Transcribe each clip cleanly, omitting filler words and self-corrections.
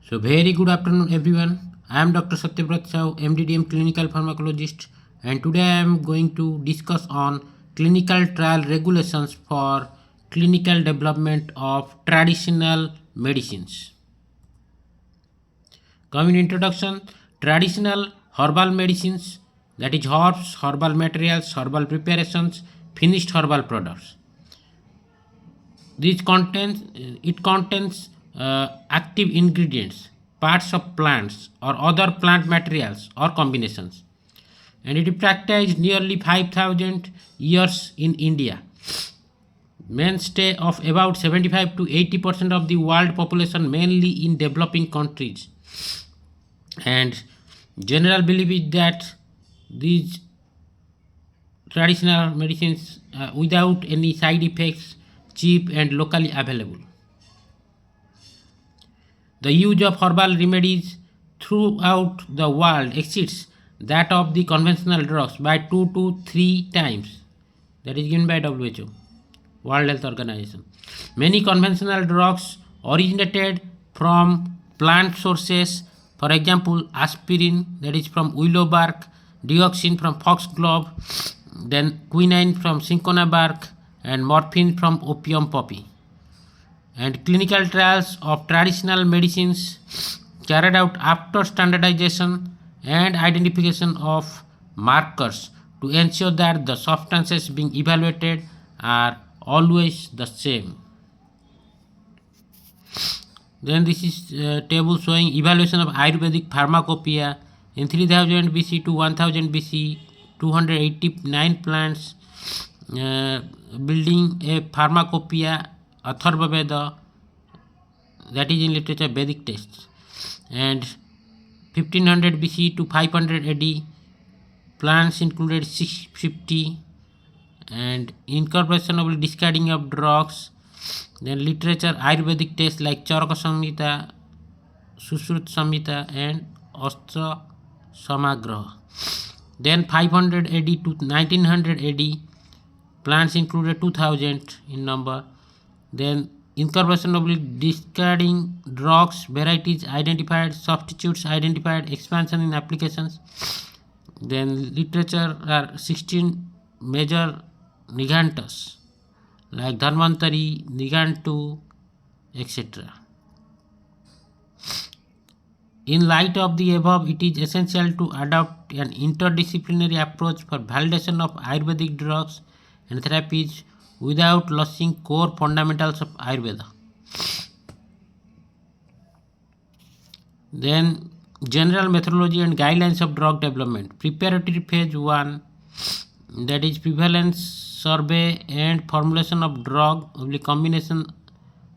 So, very good afternoon, everyone. I am Dr. Satyabrata, MDDM clinical pharmacologist, and today I am going to discuss on clinical trial regulations for clinical development of traditional medicines. Coming introduction, traditional herbal medicines, that is herbs, herbal materials, herbal preparations, finished herbal products. It contains active ingredients, parts of plants or other plant materials or combinations, and it is practiced nearly 5,000 years in India. Mainstay of about 75 to 80% of the world population, mainly in developing countries, and general belief is that these traditional medicines without any side effects, cheap and locally available. The use of herbal remedies throughout the world exceeds that of the conventional drugs by 2 to 3 times. That is given by WHO, World Health Organization. Many conventional drugs originated from plant sources, for example, aspirin, that is from willow bark, dioxin from foxglove, then quinine from cinchona bark, and morphine from opium poppy. And clinical trials of traditional medicines carried out after standardization and identification of markers to ensure that the substances being evaluated are always the same. Then this is a table showing evaluation of Ayurvedic pharmacopoeia in 3000 BC to 1000 BC. 289 plants building a pharmacopoeia Atharva Veda, that is in literature Vedic texts, and 1500 BC to 500 AD plants included 650, and incorporation of discarding of drugs. Then literature Ayurvedic texts like Charaka Samhita, Sushrut Samhita, and Astra Samagraha. Then 500 AD to 1900 AD plants included 2000 in number. Then incorporation of discarding drugs, varieties identified, substitutes identified, expansion in applications. Then literature are 16 major Nighantas like Dharmantari, Nighantu, etc. In light of the above, it is essential to adopt an interdisciplinary approach for validation of Ayurvedic drugs and therapies without losing core fundamentals of Ayurveda. Then general methodology and guidelines of drug development. Preparatory phase 1, that is prevalence survey and formulation of drug of the combination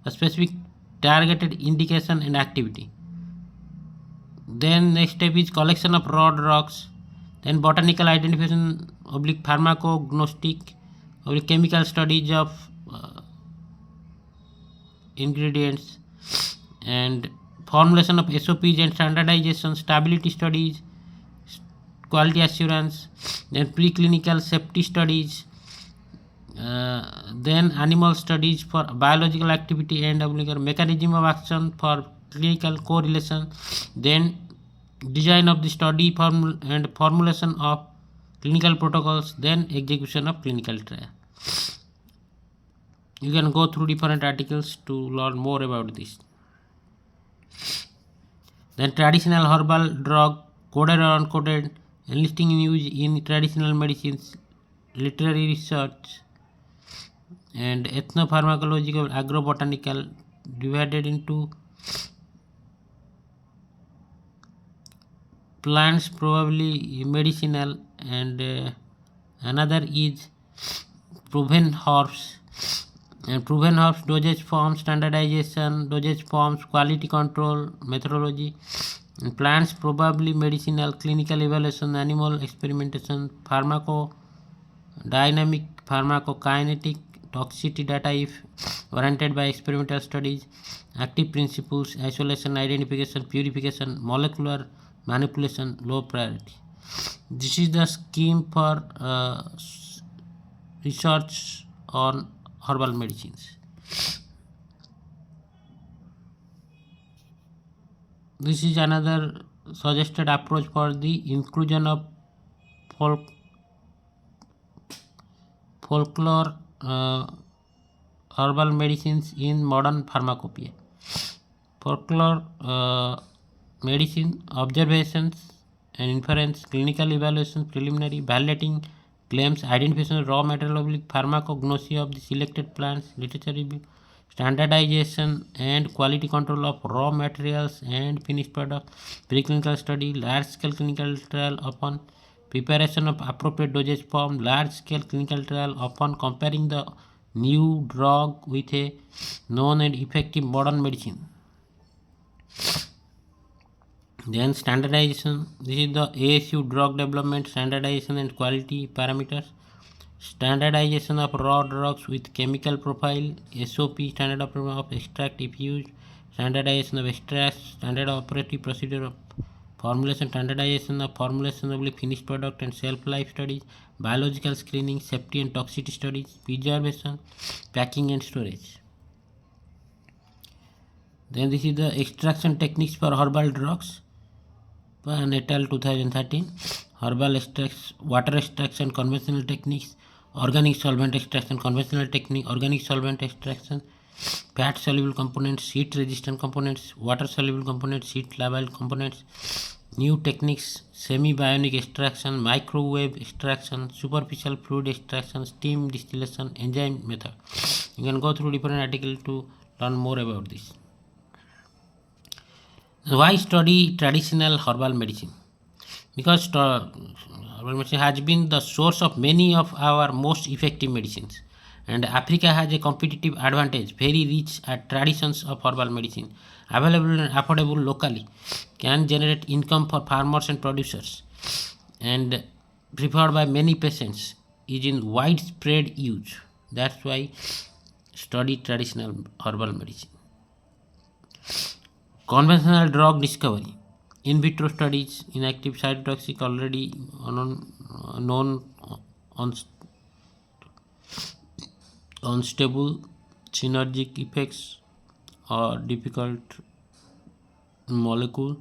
of specific targeted indication and activity. Then next step is collection of raw drugs. Then botanical identification oblique pharmacognostic oblique chemical studies of ingredients, and formulation of SOPs and standardization, stability studies, quality assurance, then preclinical safety studies, then animal studies for biological activity and mechanism of action for clinical correlation, then design of the study and formulation of clinical protocols, then execution of clinical trial. You can go through different articles to learn more about this. Then traditional herbal drug, coded or uncoded, enlisting in use in traditional medicines, literary research, and ethnopharmacological, agrobotanical, divided into plants probably medicinal, and another is proven herbs. And proven herbs, dosage forms, standardization, dosage forms, quality control, methodology. And plants probably medicinal, clinical evaluation, animal experimentation, pharmacodynamic, pharmacokinetic, toxicity data if warranted by experimental studies, active principles, isolation, identification, purification, molecular manipulation, low priority. This is the scheme for research on herbal medicines. This is another suggested approach for the inclusion of folk, folklore herbal medicines in modern pharmacopoeia. Folklore medicine observations and inference, clinical evaluation, preliminary validating claims, identification of raw material oblique pharmacognosy of the selected plants, literature review, standardization and quality control of raw materials and finished product, preclinical study, large scale clinical trial upon preparation of appropriate dosage form, large scale clinical trial upon comparing the new drug with a known and effective modern medicine. Then standardization. This is the ASU drug development standardization and quality parameters. Standardization of raw drugs with chemical profile, SOP standard of extract if used, standardization of extracts, standard operative procedure of formulation, standardization of formulation of finished product and shelf life studies, biological screening, safety and toxicity studies, preservation, packing and storage. Then this is the extraction techniques for herbal drugs. Natal 2013. Herbal extracts, water extraction, conventional techniques, organic solvent extraction, conventional technique, organic solvent extraction, fat soluble components, heat resistant components, water soluble components, heat labile components, new techniques, semi bionic extraction, microwave extraction, superficial fluid extraction, steam distillation, enzyme method. You can go through different articles to learn more about this. Why study traditional herbal medicine? Because herbal medicine has been the source of many of our most effective medicines, and Africa has a competitive advantage, very rich at traditions of herbal medicine, available and affordable locally, can generate income for farmers and producers, and preferred by many patients, is in widespread use. That's why study traditional herbal medicine. Conventional drug discovery. In vitro studies, inactive cytotoxic already known unstable synergic effects or difficult molecule.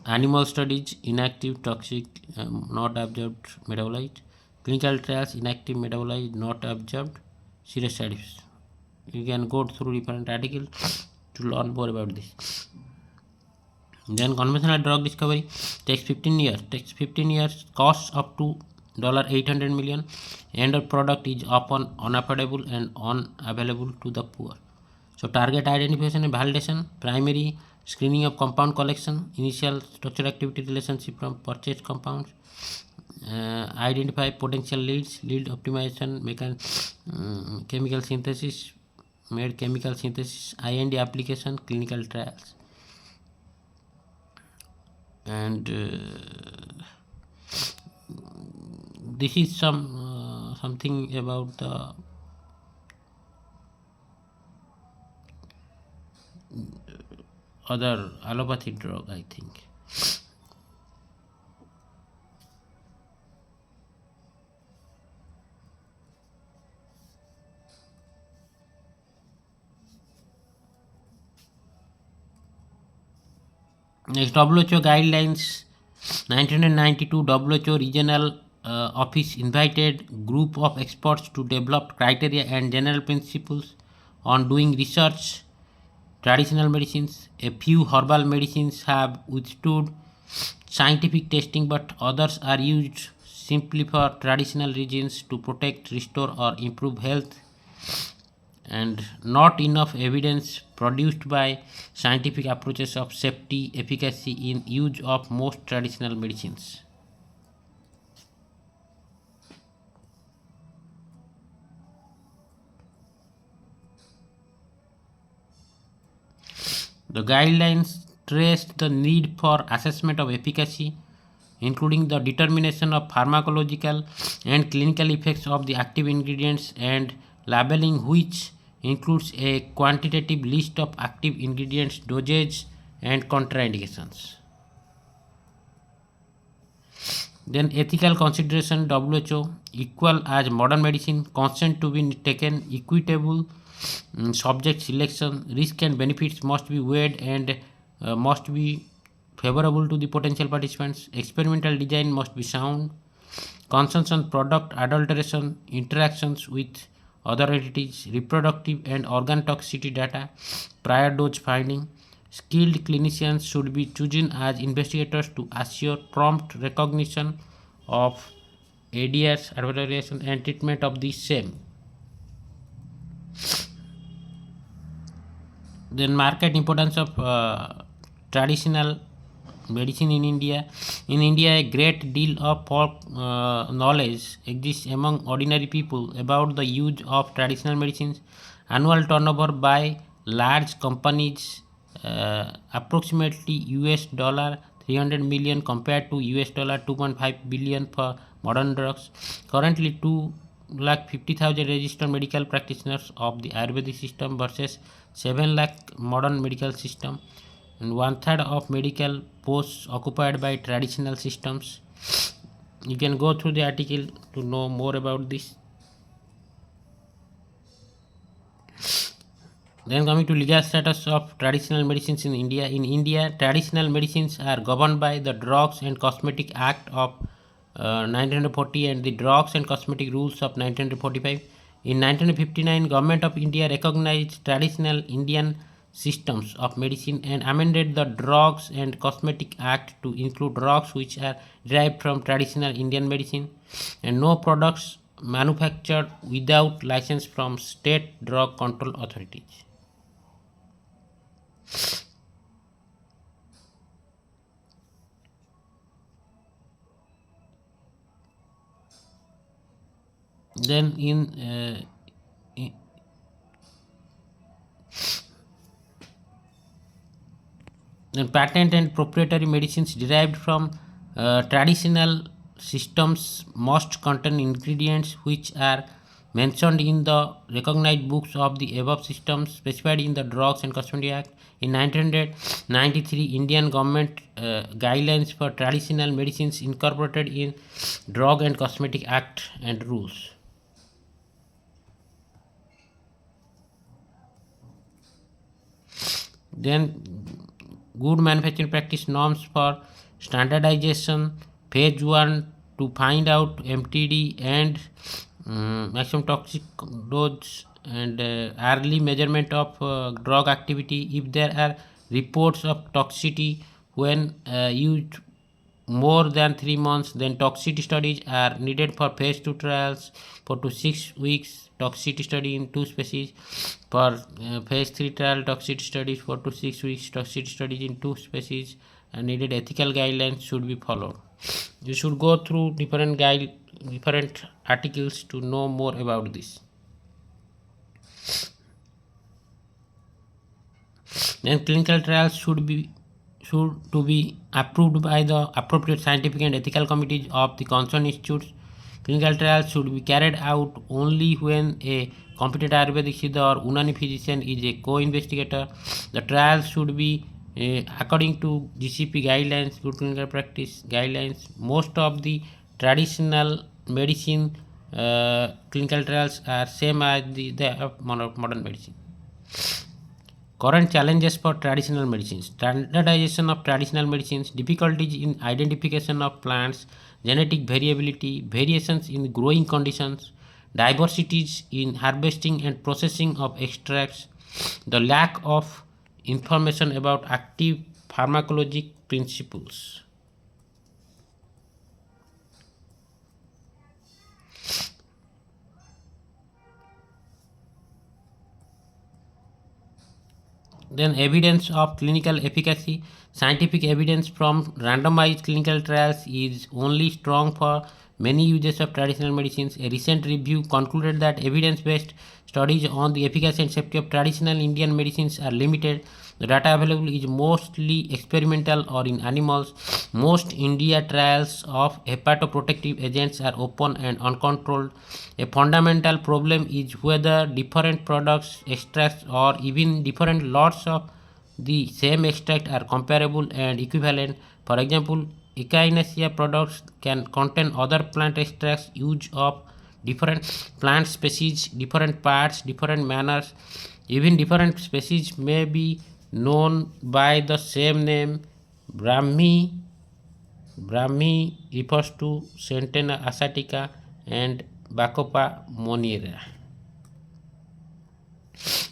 Animal studies, inactive toxic not absorbed metabolite. Clinical trials, inactive metabolite not absorbed, serious side effects. You can go through different articles to learn more about this. Then conventional drug discovery takes 15 years. Costs up to $800 million. End of product is often unaffordable and unavailable to the poor. So target identification and validation, primary screening of compound collection, initial structure activity relationship from purchased compounds, identify potential leads, lead optimization, chemical synthesis, made chemical synthesis, IND application, clinical trials. And this is something about the other allopathy drug, I think. Next, WHO guidelines. 1992 WHO regional office invited group of experts to develop criteria and general principles on doing research. Traditional medicines. A few herbal medicines have withstood scientific testing, but others are used simply for traditional reasons to protect, restore, or improve health, and not enough evidence produced by scientific approaches of safety, efficacy in use of most traditional medicines. The guidelines stressed the need for assessment of efficacy, including the determination of pharmacological and clinical effects of the active ingredients, and labeling, which includes a quantitative list of active ingredients, dosage, and contraindications. Then ethical consideration. WHO equal as modern medicine, consent to be taken, equitable subject selection, risk and benefits must be weighed, and must be favorable to the potential participants. Experimental design must be sound. Concerns on product adulteration, interactions with other entities, reproductive and organ toxicity data, prior dose finding. Skilled clinicians should be chosen as investigators to assure prompt recognition of ADS, adulteration, and treatment of the same. Then market importance of traditional medicine in India. In India, a great deal of folk knowledge exists among ordinary people about the use of traditional medicines. Annual turnover by large companies approximately US dollar 300 million compared to US dollar 2.5 billion for modern drugs. Currently, 2,50,000 registered medical practitioners of the Ayurvedic system versus 7 lakh modern medical system, and one third of medical posts occupied by traditional systems. You can go through the article to know more about this. Then coming to legal status of traditional medicines in India. In India, traditional medicines are governed by the Drugs and Cosmetic Act of 1940 and the Drugs and Cosmetic Rules of 1945. In 1959, Government of India recognized traditional Indian systems of medicine and amended the Drugs and Cosmetic Act to include drugs which are derived from traditional Indian medicine and no products manufactured without license from state drug control authorities. Then then patent and proprietary medicines derived from traditional systems must contain ingredients which are mentioned in the recognized books of the above systems specified in the Drugs and Cosmetic Act. In 1993, Indian government guidelines for traditional medicines incorporated in Drug and Cosmetic Act and rules. Then good manufacturing practice norms for standardization, phase 1 to find out MTD and maximum toxic dose, and early measurement of drug activity. If there are reports of toxicity when used more than 3 months, then toxicity studies are needed for phase 2 trials. 4 to 6 weeks toxicity study in 2 species. For phase 3 trial toxicity studies, 4 to 6 weeks toxicity studies in 2 species, and needed ethical guidelines should be followed. You should go through different articles to know more about this. Then clinical trials should to be approved by the appropriate scientific and ethical committees of the concerned institutes. Clinical trials should be carried out only when a competent Ayurvedic Siddha or Unani physician is a co-investigator. The trials should be according to GCP guidelines, good clinical practice guidelines. Most of the traditional medicine clinical trials are same as the modern medicine. Current challenges for traditional medicines: standardization of traditional medicines, difficulties in identification of plants, genetic variability, variations in growing conditions, diversities in harvesting and processing of extracts, the lack of information about active pharmacologic principles. Then evidence of clinical efficacy. Scientific evidence from randomized clinical trials is only strong for many uses of traditional medicines. A recent review concluded that evidence-based studies on the efficacy and safety of traditional Indian medicines are limited. The data available is mostly experimental or in animals. Most India trials of hepatoprotective agents are open and uncontrolled. A fundamental problem is whether different products, extracts, or even different lots of the same extract are comparable and equivalent. For example, echinacea products can contain other plant extracts used of different plant species, different parts, different manners. Even different species may be known by the same name. Brahmi refers to Centena asiatica and Bacopa monnieri.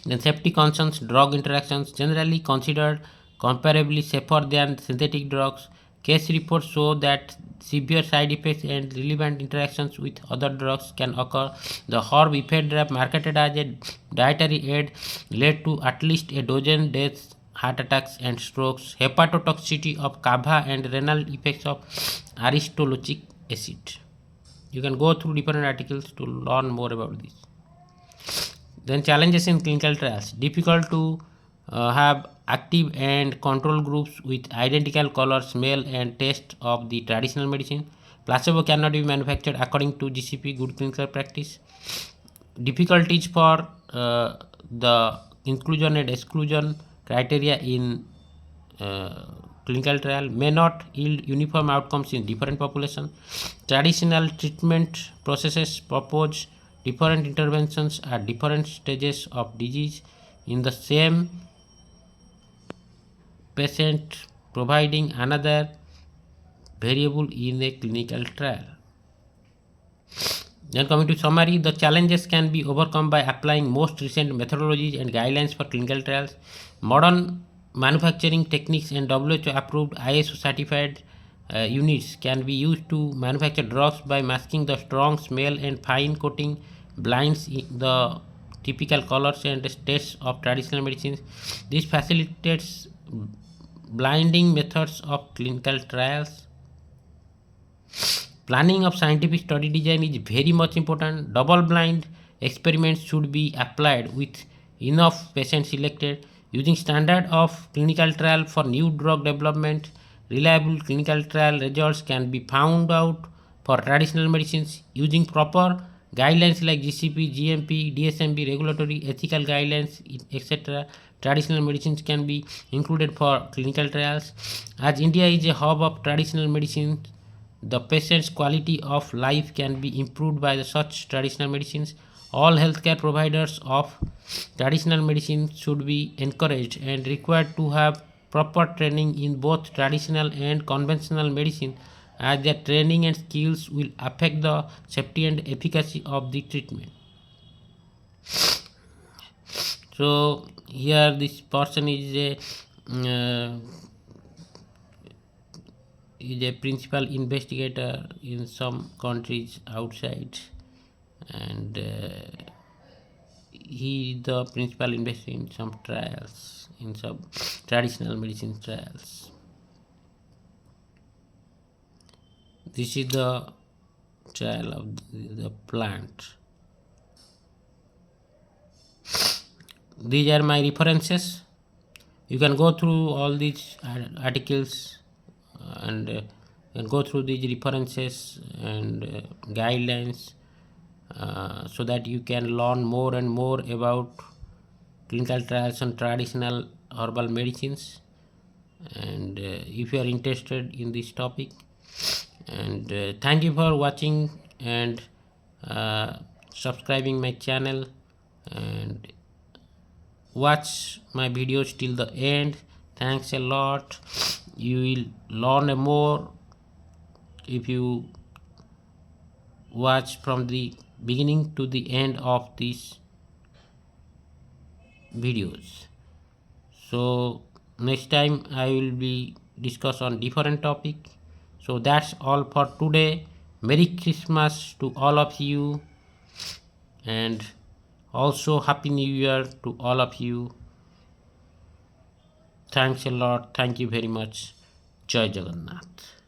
Then safety concerns, drug interactions generally considered comparably safer than synthetic drugs. Case reports show that severe side effects and relevant interactions with other drugs can occur. The herb ephedra, marketed as a dietary aid, led to at least a dozen deaths, heart attacks and strokes, hepatotoxicity of kava and renal effects of aristolochic acid. You can go through different articles to learn more about this. Then challenges in clinical trials. Difficult to have active and control groups with identical color, smell and taste of the traditional medicine. Placebo cannot be manufactured according to GCP, good clinical practice. Difficulties for the inclusion and exclusion criteria in clinical trial may not yield uniform outcomes in different populations. Traditional treatment processes propose different interventions at different stages of disease in the same patient, providing another variable in a clinical trial. Then coming to summary, the challenges can be overcome by applying most recent methodologies and guidelines for clinical trials. Modern manufacturing techniques and WHO approved ISO certified units can be used to manufacture drugs by masking the strong smell and fine coating blinds the typical colors and tastes of traditional medicines. This facilitates blinding methods of clinical trials. Planning of scientific study design is very much important. Double blind experiments should be applied with enough patients selected. Using standard of clinical trial for new drug development, reliable clinical trial results can be found out for traditional medicines. Using proper guidelines like GCP, GMP, DSMB, regulatory, ethical guidelines, etc. Traditional medicines can be included for clinical trials. As India is a hub of traditional medicine, the patient's quality of life can be improved by such traditional medicines. All healthcare providers of traditional medicine should be encouraged and required to have proper training in both traditional and conventional medicine, as their training and skills will affect the safety and efficacy of the treatment. So here this person is a principal investigator in some countries outside, and he is the principal investigator in some trials, in some traditional medicine trials. This is the trial of the plant. These are my references. You can go through all these articles and go through these references and guidelines so that you can learn more and more about clinical trials on traditional herbal medicines. And if you are interested in this topic, and thank you for watching and subscribing my channel, and watch my videos till the end. Thanks a lot. You will learn more if you watch from the beginning to the end of these videos. So next time I will be discuss on different topic. So that's all for today. Merry Christmas to all of you, and also Happy New Year to all of you. Thanks a lot. Thank you very much. Jai Jagannath.